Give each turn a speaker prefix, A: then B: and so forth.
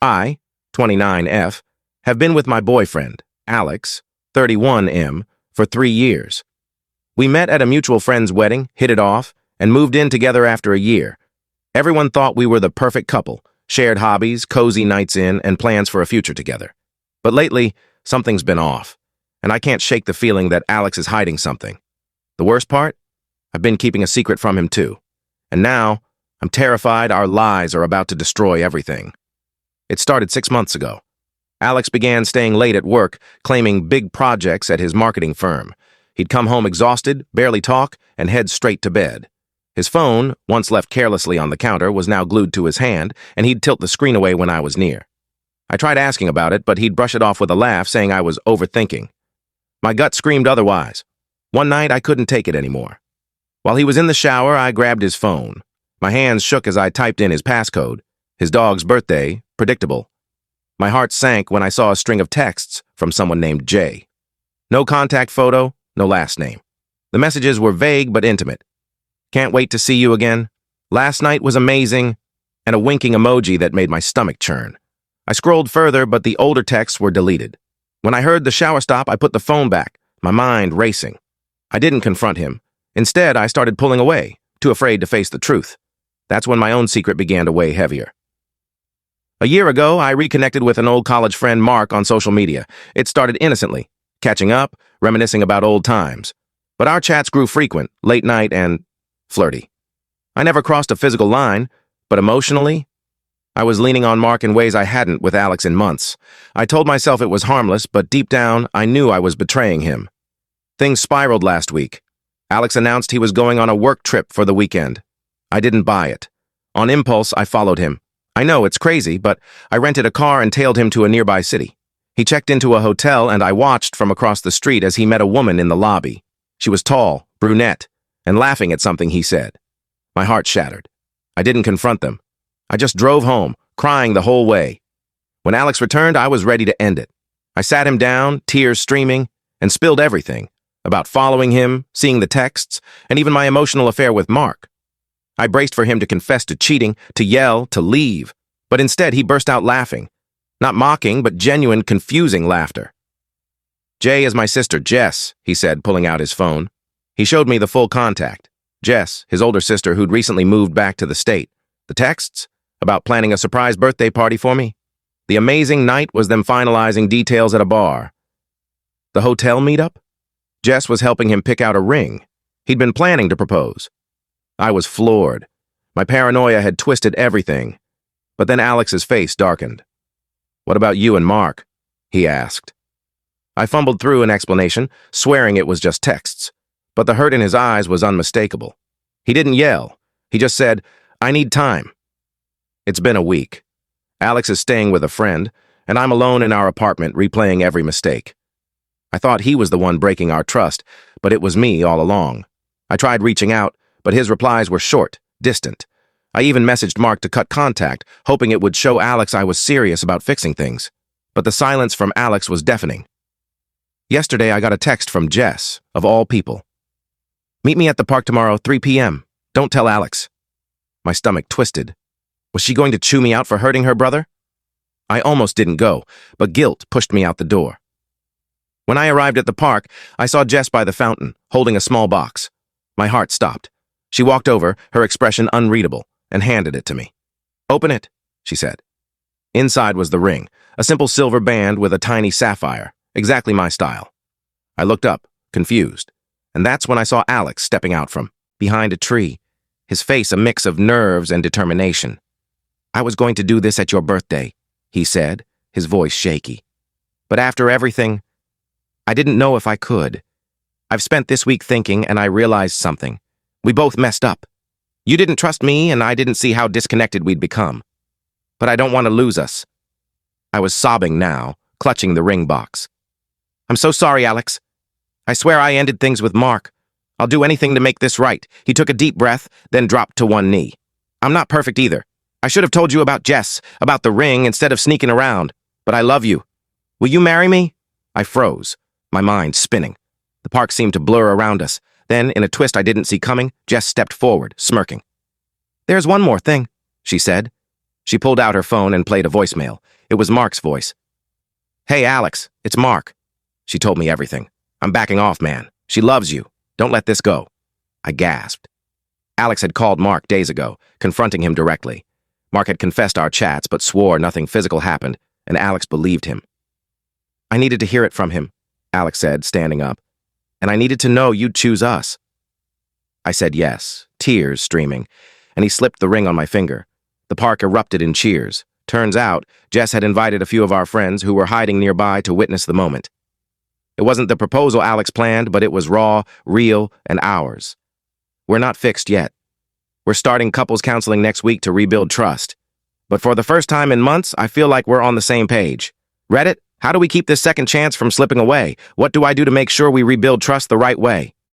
A: I, 29F, have been with my boyfriend, Alex, 31M, for 3 years. We met at a mutual friend's wedding, hit it off, and moved in together after a year. Everyone thought we were the perfect couple, shared hobbies, cozy nights in, and plans for a future together. But lately, something's been off, and I can't shake the feeling that Alex is hiding something. The worst part? I've been keeping a secret from him too. And now, I'm terrified our lies are about to destroy everything. It started 6 months ago. Alex began staying late at work, claiming big projects at his marketing firm. He'd come home exhausted, barely talk, and head straight to bed. His phone, once left carelessly on the counter, was now glued to his hand, and he'd tilt the screen away when I was near. I tried asking about it, but he'd brush it off with a laugh, saying I was overthinking. My gut screamed otherwise. One night, I couldn't take it anymore. While he was in the shower, I grabbed his phone. My hands shook as I typed in his passcode. His dog's birthday, predictable. My heart sank when I saw a string of texts from someone named Jay. No contact photo, no last name. The messages were vague but intimate. Can't wait to see you again. Last night was amazing. And a winking emoji that made my stomach churn. I scrolled further, but the older texts were deleted. When I heard the shower stop, I put the phone back, my mind racing. I didn't confront him. Instead, I started pulling away, too afraid to face the truth. That's when my own secret began to weigh heavier. A year ago, I reconnected with an old college friend, Mark, on social media. It started innocently, catching up, reminiscing about old times. But our chats grew frequent, late night, and flirty. I never crossed a physical line, but emotionally, I was leaning on Mark in ways I hadn't with Alex in months. I told myself it was harmless, but deep down, I knew I was betraying him. Things spiraled last week. Alex announced he was going on a work trip for the weekend. I didn't buy it. On impulse, I followed him. I know it's crazy, but I rented a car and tailed him to a nearby city. He checked into a hotel, and I watched from across the street as he met a woman in the lobby. She was tall, brunette, and laughing at something he said. My heart shattered. I didn't confront them. I just drove home, crying the whole way. When Alex returned, I was ready to end it. I sat him down, tears streaming, and spilled everything about following him, seeing the texts, and even my emotional affair with Mark. I braced for him to confess to cheating, to yell, to leave, but instead he burst out laughing. Not mocking, but genuine, confusing laughter. Jay is my sister, Jess, he said, pulling out his phone. He showed me the full contact. Jess, his older sister who'd recently moved back to the state. The texts? About planning a surprise birthday party for me. The amazing night was them finalizing details at a bar. The hotel meetup? Jess was helping him pick out a ring. He'd been planning to propose. I was floored. My paranoia had twisted everything. But then Alex's face darkened. "What about you and Mark?" he asked. I fumbled through an explanation, swearing it was just texts. But the hurt in his eyes was unmistakable. He didn't yell. He just said, "I need time." It's been a week. Alex is staying with a friend, and I'm alone in our apartment replaying every mistake. I thought he was the one breaking our trust, but it was me all along. I tried reaching out, but his replies were short, distant. I even messaged Mark to cut contact, hoping it would show Alex I was serious about fixing things. But the silence from Alex was deafening. Yesterday, I got a text from Jess, of all people. "Meet me at the park tomorrow, 3 p.m. Don't tell Alex." My stomach twisted. Was she going to chew me out for hurting her brother? I almost didn't go, but guilt pushed me out the door. When I arrived at the park, I saw Jess by the fountain, holding a small box. My heart stopped. She walked over, her expression unreadable, and handed it to me. "Open it," she said. Inside was the ring, a simple silver band with a tiny sapphire, exactly my style. I looked up, confused, and that's when I saw Alex stepping out from behind a tree, his face a mix of nerves and determination. "I was going to do this at your birthday," he said, his voice shaky. "But after everything, I didn't know if I could. I've spent this week thinking, and I realized something. We both messed up. You didn't trust me, and I didn't see how disconnected we'd become. But I don't want to lose us." I was sobbing now, clutching the ring box. "I'm so sorry, Alex. I swear I ended things with Mark. I'll do anything to make this right." He took a deep breath, then dropped to one knee. "I'm not perfect either. I should have told you about Jess, about the ring, instead of sneaking around. But I love you. Will you marry me?" I froze, my mind spinning. The park seemed to blur around us. Then, in a twist I didn't see coming, Jess stepped forward, smirking. "There's one more thing," she said. She pulled out her phone and played a voicemail. It was Mark's voice. "Hey, Alex, it's Mark." She told me everything. "I'm backing off, man. She loves you. Don't let this go." I gasped. Alex had called Mark days ago, confronting him directly. Mark had confessed our chats, but swore nothing physical happened, and Alex believed him. "I needed to hear it from him," Alex said, standing up. "And I needed to know you'd choose us." I said yes, tears streaming, and he slipped the ring on my finger. The park erupted in cheers. Turns out, Jess had invited a few of our friends who were hiding nearby to witness the moment. It wasn't the proposal Alex planned, but it was raw, real, and ours. We're not fixed yet. We're starting couples counseling next week to rebuild trust. But for the first time in months, I feel like we're on the same page. Reddit, how do we keep this second chance from slipping away? What do I do to make sure we rebuild trust the right way?